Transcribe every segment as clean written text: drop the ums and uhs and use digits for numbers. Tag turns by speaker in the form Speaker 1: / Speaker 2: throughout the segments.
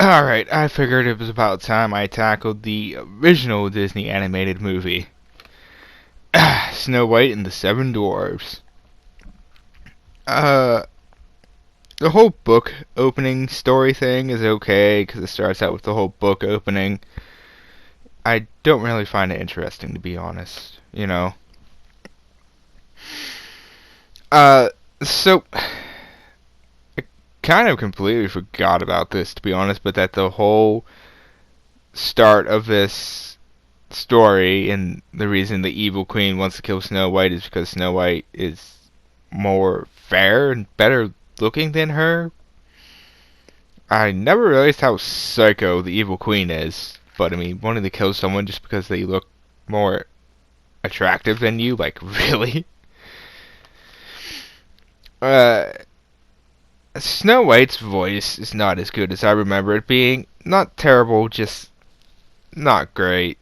Speaker 1: Alright, I figured it was about time I tackled the original Disney animated movie, Snow White and the Seven Dwarves. Uh, the whole book opening story thing is okay, because it starts out with the whole book opening. I don't really find it interesting, to be honest, you know. Uh, so, I kind of completely forgot about this, to be honest, but that the whole start of this story and the reason the evil queen wants to kill Snow White is because Snow White is more fair and better looking than her. I never realized how psycho the evil queen is, but I mean, wanting to kill someone just because they look more attractive than you, like, really? Uh, Snow White's voice is not as good as I remember it being. Not terrible, just not great.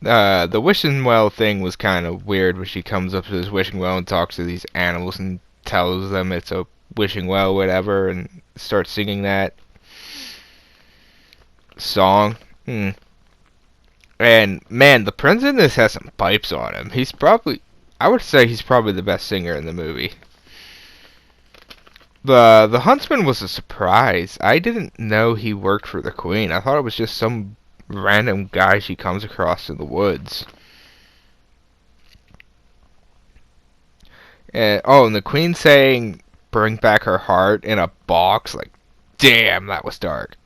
Speaker 1: The wishing well thing was kind of weird when she comes up to this wishing well and talks to these animals and tells them it's a wishing well, whatever, and starts singing that song. And man, the prince in this has some pipes on him. I would say he's probably the best singer in the movie. The huntsman was a surprise. I didn't know he worked for the queen. I thought it was just some random guy she comes across in the woods. And the queen saying, "Bring back her heart" in a box. Like, damn, that was dark.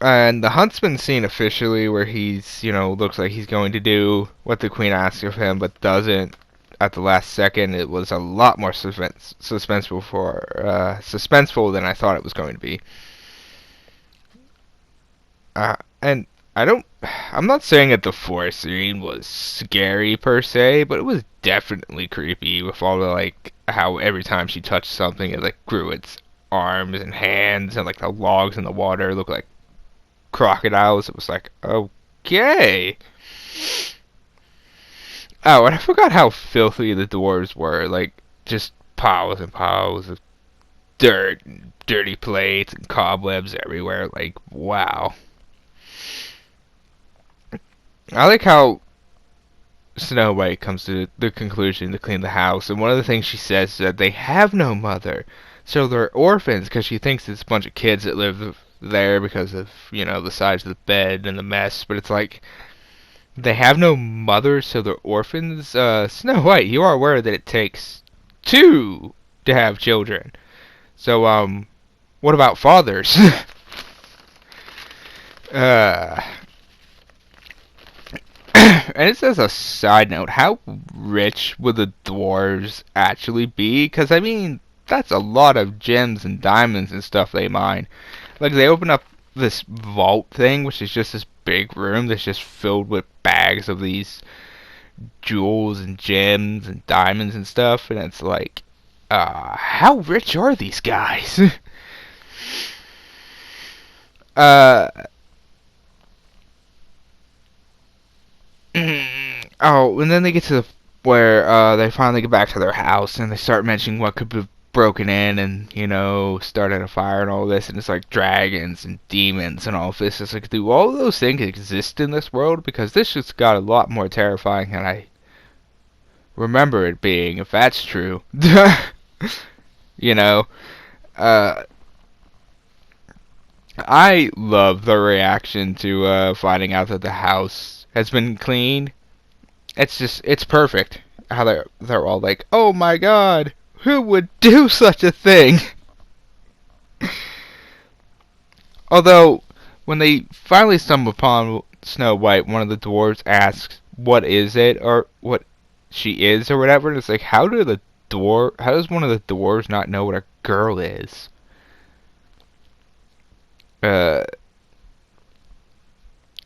Speaker 1: And the huntsman scene officially, where looks like he's going to do what the queen asks of him, but doesn't at the last second. It was a lot more suspenseful than I thought it was going to be. And I'm not saying that the forest scene was scary per se, but it was definitely creepy with all the, like, how every time she touched something it, like, grew its arms and hands, and, like, the logs in the water looked like crocodiles. It was like, okay. Oh, and I forgot how filthy the dwarves were. Like, just piles and piles of dirt and dirty plates and cobwebs everywhere. Like, wow. I like how Snow White comes to the conclusion to clean the house, and one of the things she says is that they have no mother, so they're orphans, because she thinks it's a bunch of kids that live there because of, the size of the bed and the mess, but it's like, they have no mother, so they're orphans? Snow White, you are aware that it takes two to have children. So, what about fathers? uh, And it's as a side note, how rich would the dwarves actually be? Because, I mean, that's a lot of gems and diamonds and stuff they mine. Like, they open up this vault thing, which is just this big room that's just filled with bags of these jewels and gems and diamonds and stuff, and it's like, how rich are these guys? uh, oh, and then they get to where they finally get back to their house and they start mentioning what could be broken in and, started a fire and all this, and it's like dragons and demons and all of this. It's like, do all those things exist in this world? Because this just got a lot more terrifying than I remember it being, if that's true. you know, uh, I love the reaction to finding out that the house has been cleaned. It's perfect. How they're all like, "Oh my God, who would do such a thing?" Although, when they finally stumble upon Snow White, one of the dwarves asks, "What is it?" or what she is, or whatever. And it's like, how does one of the dwarves not know what a girl is? Uh,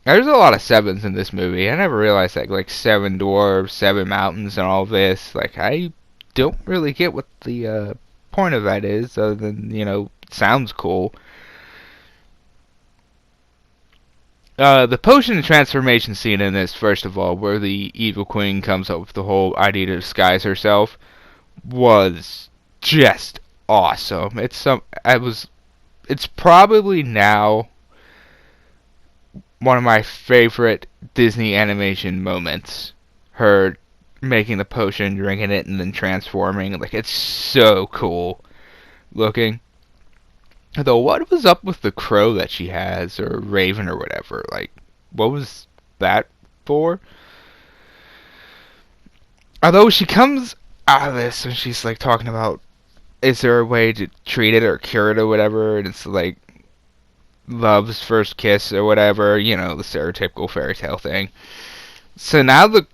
Speaker 1: there's a lot of sevens in this movie. I never realized that, like, seven dwarves, seven mountains, and all this. Like, I don't really get what the point of that is, other than, it sounds cool. The potion and transformation scene in this, first of all, where the evil queen comes up with the whole idea to disguise herself, was just awesome. it's probably now one of my favorite Disney animation moments. Her making the potion, drinking it, and then transforming. Like, it's so cool looking. Though, what was up with the crow that she has, or raven, or whatever? Like, what was that for? Although she comes out of this and she's like talking about, is there a way to treat it or cure it or whatever? And it's like love's first kiss or whatever, you know, the stereotypical fairy tale thing. So now the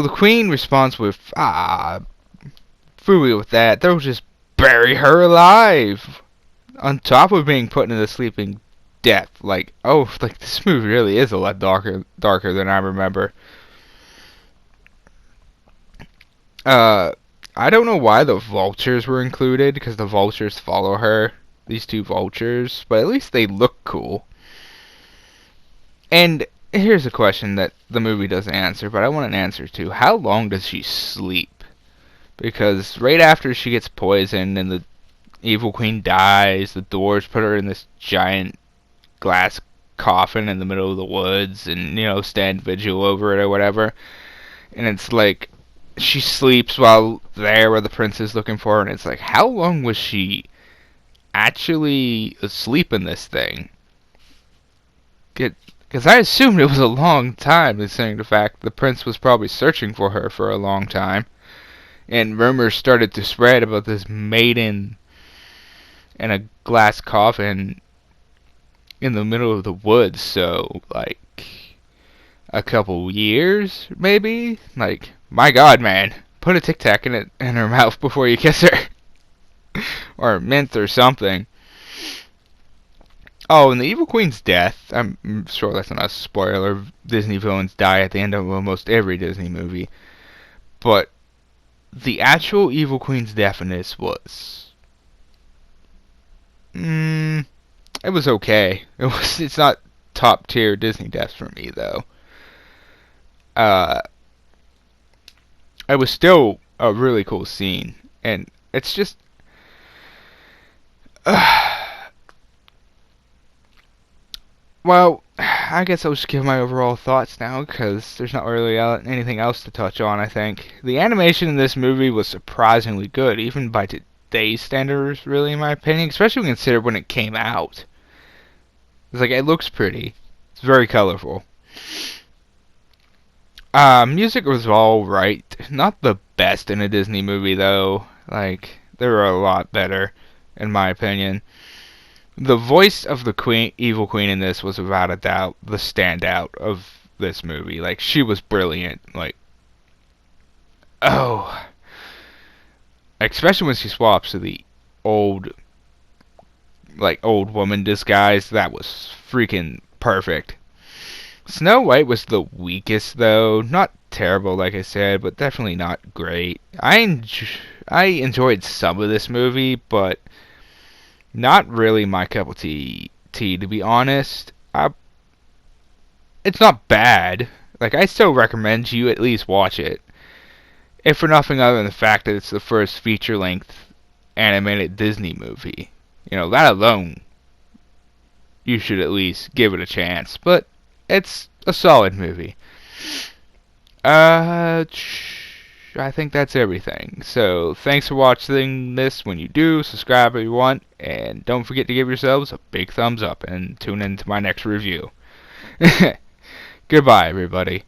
Speaker 1: queen responds with, fooey with that. They'll just bury her alive. On top of being put into the sleeping death. Like, oh, like this movie really is a lot darker than I remember. I don't know why the vultures were included, because the vultures follow her. These two vultures, but at least they look cool. And here's a question that the movie doesn't answer, but I want an answer to. How long does she sleep? Because right after she gets poisoned and the evil queen dies, the dwarves put her in this giant glass coffin in the middle of the woods and, you know, stand vigil over it or whatever. And it's like, she sleeps while there where the prince is looking for her, and it's like, how long was she actually asleep in this thing? Because I assumed it was a long time, considering the fact the prince was probably searching for her for a long time. And rumors started to spread about this maiden in a glass coffin in the middle of the woods, so, like, a couple years, maybe? Like, my god, man, put a Tic Tac in her mouth before you kiss her. Or mint or something. Oh, and the Evil Queen's death, I'm sure that's not a spoiler. Disney villains die at the end of almost every Disney movie. But the actual Evil Queen's death in this was... it was okay. It's not top tier Disney deaths for me, though. It was still a really cool scene. And it's just... well, I guess I'll just give my overall thoughts now, because there's not really anything else to touch on, I think. The animation in this movie was surprisingly good, even by today's standards, really, in my opinion, especially when considered when it came out. It's like, it looks pretty. It's very colorful. Music was alright. Not the best in a Disney movie, though. Like, there were a lot better, in my opinion. The voice of the evil queen in this was without a doubt the standout of this movie. Like, she was brilliant. Like, oh. Especially when she swaps to the old woman disguise. That was freaking perfect. Snow White was the weakest, though. Not terrible, like I said, but definitely not great. I enjoyed some of this movie, but not really my cup of tea, to be honest. It's not bad. Like, I still recommend you at least watch it. If for nothing other than the fact that it's the first feature-length animated Disney movie. You know, that alone, you should at least give it a chance. But it's a solid movie. I think that's everything. So, thanks for watching this. When you do, subscribe if you want. And don't forget to give yourselves a big thumbs up and tune in to my next review. Goodbye, everybody.